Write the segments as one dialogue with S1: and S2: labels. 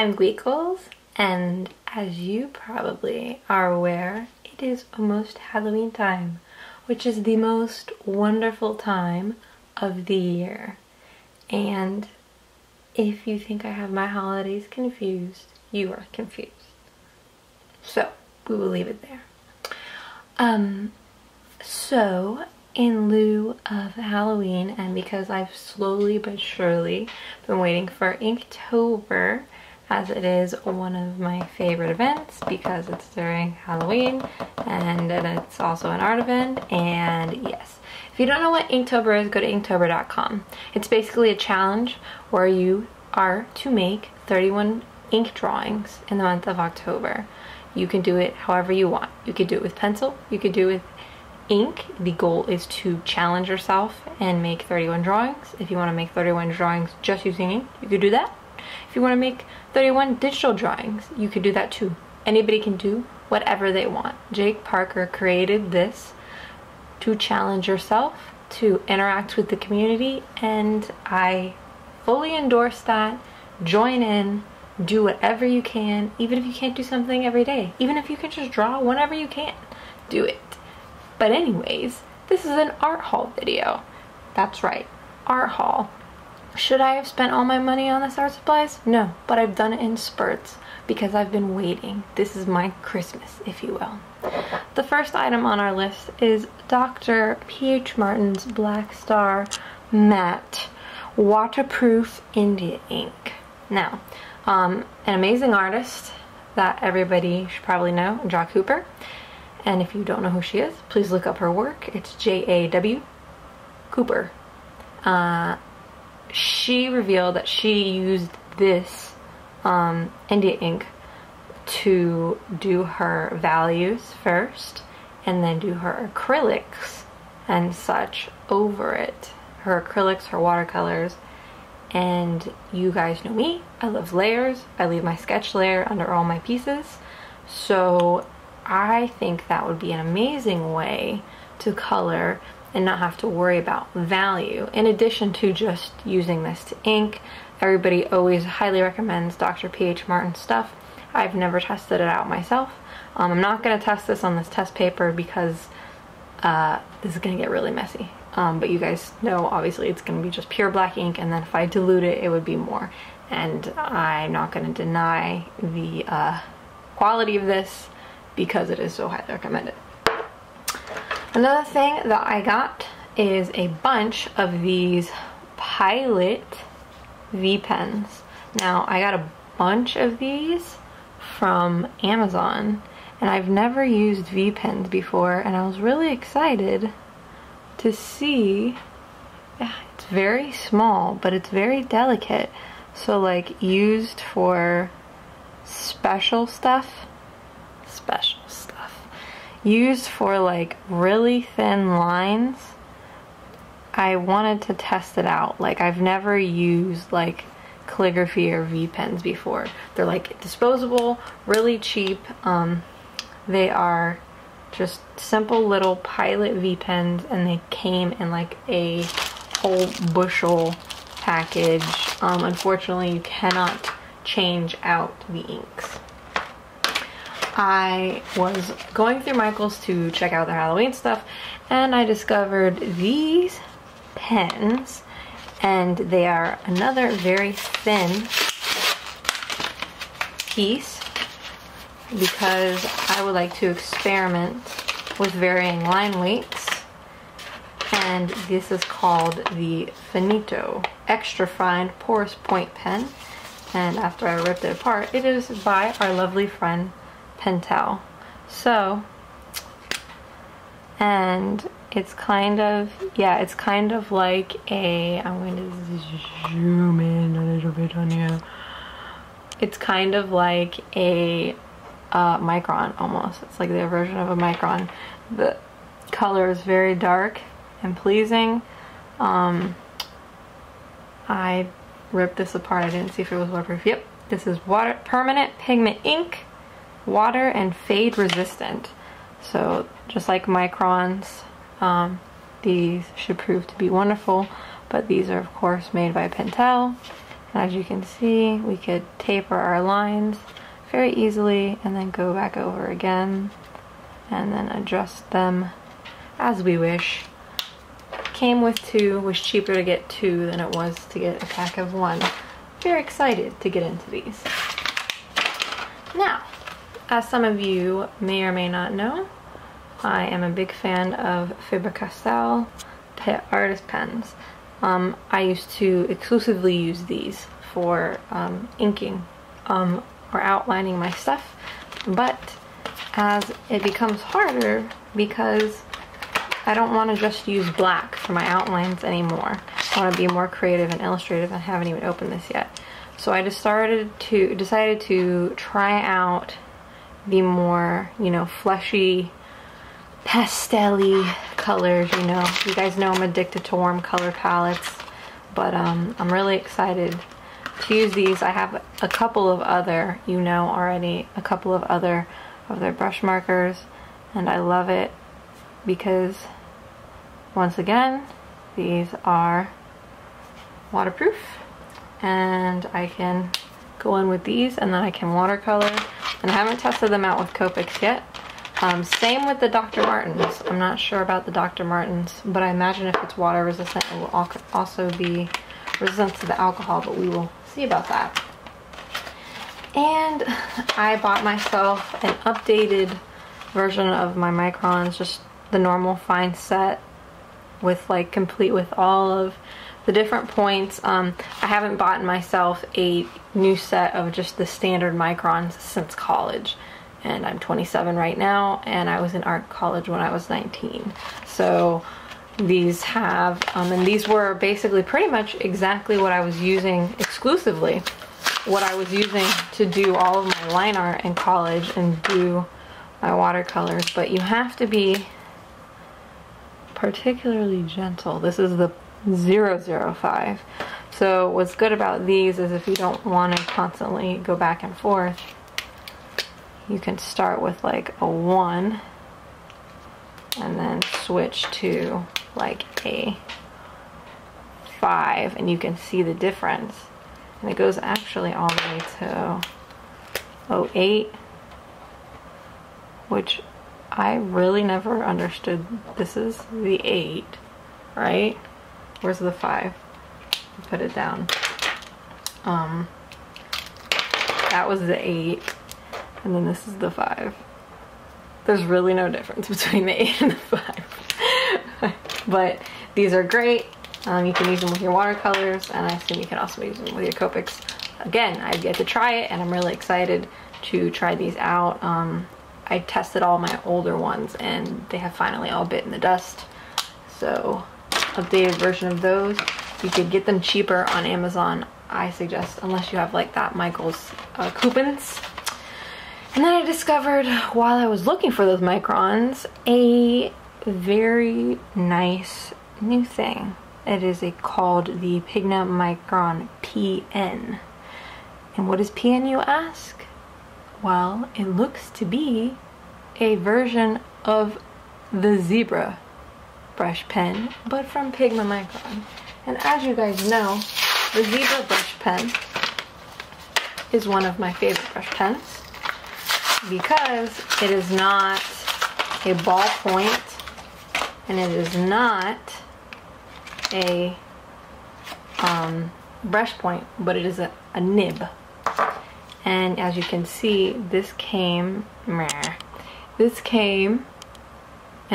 S1: I'm Gweakles, and as you probably are aware, it is almost Halloween time, which is the most wonderful time of the year. And if you think I have my holidays confused, you are confused. So, we will leave it there. So in lieu of Halloween, and because I've slowly but surely been waiting for Inktober, as it is one of my favorite events because it's during Halloween and it's also an art event. And yes, if you don't know what Inktober is, go to inktober.com. It's basically a challenge where you are to make 31 ink drawings in the month of October. You can do it however you want. You could do it with pencil, you could do it with ink. The goal is to challenge yourself and make 31 drawings. If you want to make 31 drawings just using ink, you could do that. If you want to make 31 digital drawings, you could do that too. Anybody can do whatever they want. Jake Parker created this to challenge yourself, to interact with the community, and I fully endorse that. Join in, do whatever you can, even if you can't do something every day. Even if you can just draw whenever you can, do it. But anyways, this is an art haul video. That's right, art haul. Should I have spent all my money on this art supplies? No, but I've done it in spurts because I've been waiting. This is my Christmas, if you will. The first item on our list is Dr. P.H. Martin's Black Star Matte Waterproof India ink. Now, an amazing artist that everybody should probably know, Jaw Cooper. And if you don't know who she is, please look up her work. It's J-A-W Cooper. She revealed that she used this India ink to do her values first and then do her acrylics and such over it. Her acrylics, her watercolors. And you guys know me, I love layers. I leave my sketch layer under all my pieces. So I think that would be an amazing way to color and not have to worry about value. In addition to just using this to ink, everybody always highly recommends Dr. P.H. Martin stuff. I've never tested it out myself. I'm not going to test this on this test paper because this is going to get really messy. But you guys know obviously it's going to be just pure black ink, and then if I dilute it, it would be more. And I'm not going to deny the quality of this because it is so highly recommended. Another thing that I got is a bunch of these Pilot V pens. Now, I got a bunch of these from Amazon, and I've never used V pens before, and I was really excited to see. Yeah, it's very small, but it's very delicate. So like used for special stuff. Used for like really thin lines. I wanted to test it out. Like I've never used like calligraphy or V pens before. They're like disposable, really cheap. They are just simple little Pilot V pens, and they came in like a whole bushel package. Unfortunately, you cannot change out the inks. I was going through Michael's to check out their Halloween stuff, and I discovered these pens, and they are another very thin piece because I would like to experiment with varying line weights. And this is called the Finito Extra Fine Porous Point Pen, and after I ripped it apart, it is by our lovely friend Pentel. So, and it's kind of, yeah, it's kind of like a, I'm going to zoom in a little bit on you. It's kind of like a micron almost. It's like their version of a micron. The color is very dark and pleasing. I ripped this apart. I didn't see if it was waterproof. Yep, this is permanent pigment ink, water and fade resistant. So just like microns, these should prove to be wonderful, but these are of course made by Pentel, And as you can see, we could taper our lines very easily and then go back over again and then adjust them as we wish. Came with 2, was cheaper to get 2 than it was to get a pack of 1. Very excited to get into these. Now, as some of you may or may not know, I am a big fan of Faber-Castell artist pens. I used to exclusively use these for inking or outlining my stuff, but as it becomes harder because I don't want to just use black for my outlines anymore. I want to be more creative and illustrative. I haven't even opened this yet. So I decided to try out the more, you know, fleshy, pastel-y colors, you know. You guys know I'm addicted to warm color palettes, but I'm really excited to use these. I have a couple of other, you know already, a couple of other of their brush markers, and I love it because, once again, these are waterproof, and I can go in with these and then I can watercolor, and I haven't tested them out with Copics yet. Same with the Dr. Martens. I'm not sure about the Dr. Martens, but I imagine if it's water resistant, it will also be resistant to the alcohol, but we will see about that. And I bought myself an updated version of my microns, just the normal fine set with like complete with all of the different points. I haven't bought myself a new set of just the standard microns since college, and I'm 27 right now, and I was in art college when I was 19. So these have, and these were basically pretty much exactly what I was using exclusively, what I was using to do all of my line art in college and do my watercolors. But you have to be particularly gentle. This is the 005. So what's good about these is if you don't want to constantly go back and forth, you can start with like a 1 and then switch to like a 5, and you can see the difference. And it goes actually all the way to 08, which I really never understood. This is the 8, right? Where's the 5? Put it down. That was the 8, and then this is the 5. There's really no difference between the 8 and the 5. But these are great. You can use them with your watercolors, and I assume you can also use them with your Copics. Again, I've yet to try it, and I'm really excited to try these out. I tested all my older ones, and they have finally all bitten the dust. So, updated version of those. You could get them cheaper on Amazon, I suggest, unless you have like that Michael's coupons. And then I discovered, while I was looking for those microns, a very nice new thing. It is called the Pigna Micron PN. And what is PN, you ask? Well, it looks to be a version of the Zebra brush pen, but from Pigma Micron. And as you guys know, the Zebra brush pen is one of my favorite brush pens because it is not a ballpoint, and it is not a brush point, but it is a nib. And as you can see, this came in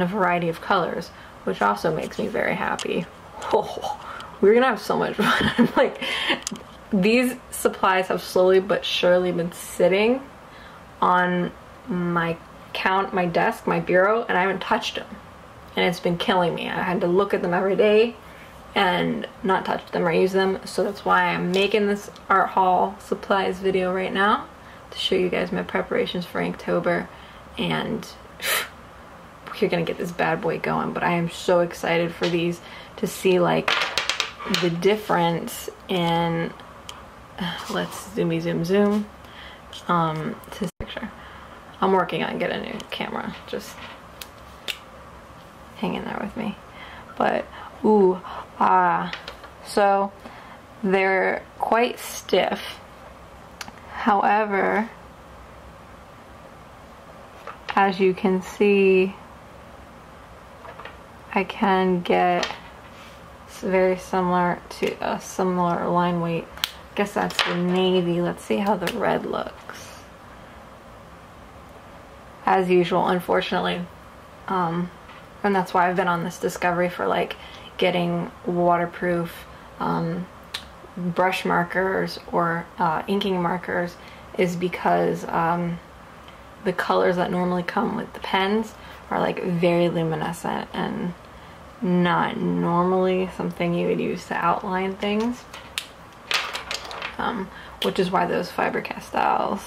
S1: a variety of colors, which also makes me very happy. Oh, we're gonna have so much fun. I'm like, these supplies have slowly but surely been sitting on my desk, my bureau, and I haven't touched them. And it's been killing me. I had to look at them every day and not touch them or use them. So that's why I'm making this art haul supplies video right now, to show you guys my preparations for Inktober. And we're gonna get this bad boy going. But I am so excited for these, to see like the difference in, let's zoom to this picture. I'm working on getting a new camera, just hang in there with me. But so they're quite stiff. However, as you can see, I can get very similar to a similar line weight. I guess that's the navy. Let's see how the red looks. As usual, unfortunately, and that's why I've been on this discovery for like getting waterproof brush markers or inking markers, is because the colors that normally come with the pens are like very luminescent and not normally something you would use to outline things, which is why those fiber castels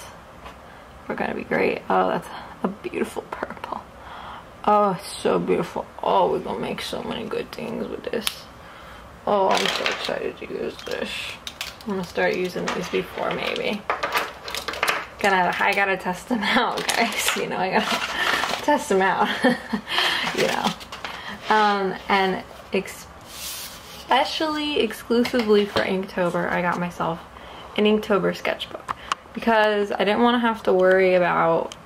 S1: are gonna be great. Oh, that's a beautiful purple. Oh, it's so beautiful. Oh, we're gonna make so many good things with this. Oh, I'm so excited to use this. I'm gonna start using these before maybe. I gotta test them out, guys. You know, I gotta test them out. You know. And especially exclusively for Inktober, I got myself an Inktober sketchbook because I didn't want to have to worry about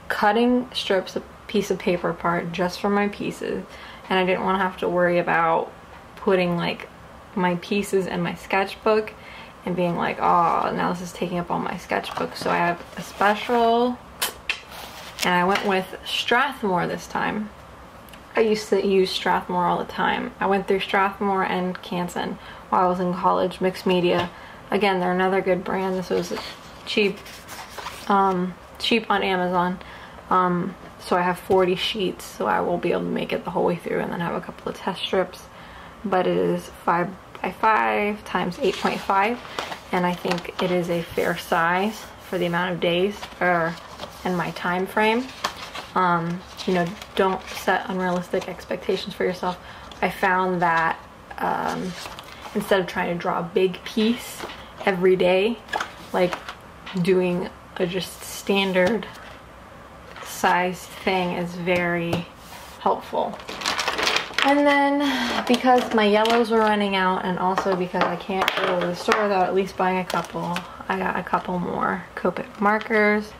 S1: cutting strips of piece of paper apart just for my pieces, and I didn't want to have to worry about putting like my pieces in my sketchbook and being like, oh, now this is taking up all my sketchbook. So I have a special, and I went with Strathmore this time. I used to use Strathmore all the time. I went through Strathmore and Canson while I was in college, mixed media. Again, they're another good brand. This was cheap, cheap on Amazon. So I have 40 sheets, so I will be able to make it the whole way through and then have a couple of test strips. But it is 5x5 times 8.5, and I think it is a fair size for the amount of days and my time frame. You know, don't set unrealistic expectations for yourself. I found that instead of trying to draw a big piece every day, like doing a just standard size thing is very helpful. And then because my yellows were running out, and also because I can't go to the store without at least buying a couple, I got a couple more Copic markers.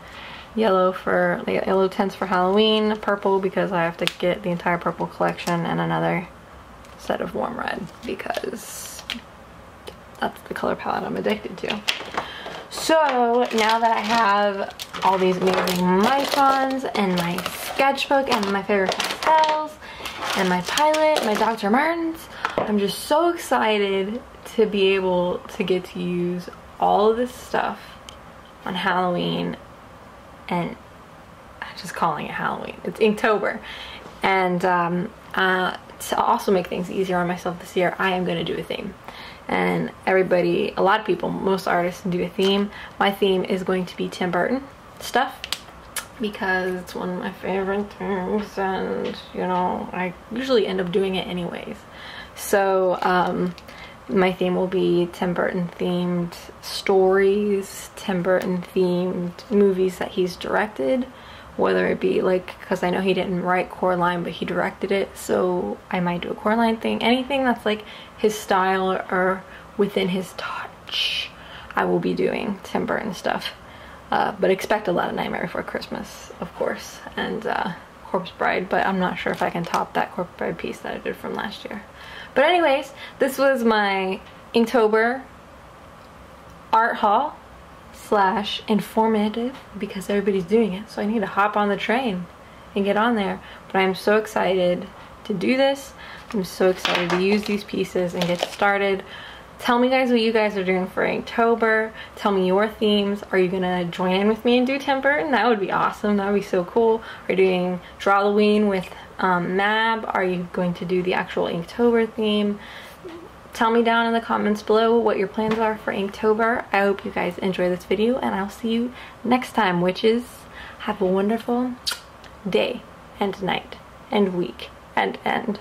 S1: Yellow for like yellow tints for Halloween, purple because I have to get the entire purple collection, and another set of warm red because that's the color palette I'm addicted to. So now that I have all these amazing microns and my sketchbook and my favorite pastels and my Pilot, my Dr. Martens, I'm just so excited to be able to get to use all of this stuff on Halloween. And I'm just calling it Halloween. It's Inktober. And to also make things easier on myself this year, I am going to do a theme. And everybody, a lot of people, most artists do a theme. My theme is going to be Tim Burton stuff because it's one of my favorite things, and you know, I usually end up doing it anyways. So my theme will be Tim Burton themed stories, Tim Burton themed movies that he's directed, whether it be like, because I know he didn't write Coraline, but he directed it, so I might do a Coraline thing. Anything that's like his style or within his touch, I will be doing Tim Burton stuff. But expect a lot of Nightmare Before Christmas, of course, and Corpse Bride, but I'm not sure if I can top that Corpse Bride piece that I did from last year. But anyways, this was my Inktober art haul / informative because everybody's doing it, so I need to hop on the train and get on there. But I'm so excited to do this. I'm so excited to use these pieces and get started. Tell me guys what you guys are doing for Inktober. Tell me your themes. Are you gonna join in with me and do Tim Burton? That would be awesome. That would be so cool. Are you doing Drawloween with Mab? Are you going to do the actual Inktober theme? Tell me down in the comments below what your plans are for Inktober. I hope you guys enjoy this video, and I'll see you next time, which is have a wonderful day and night and week and end.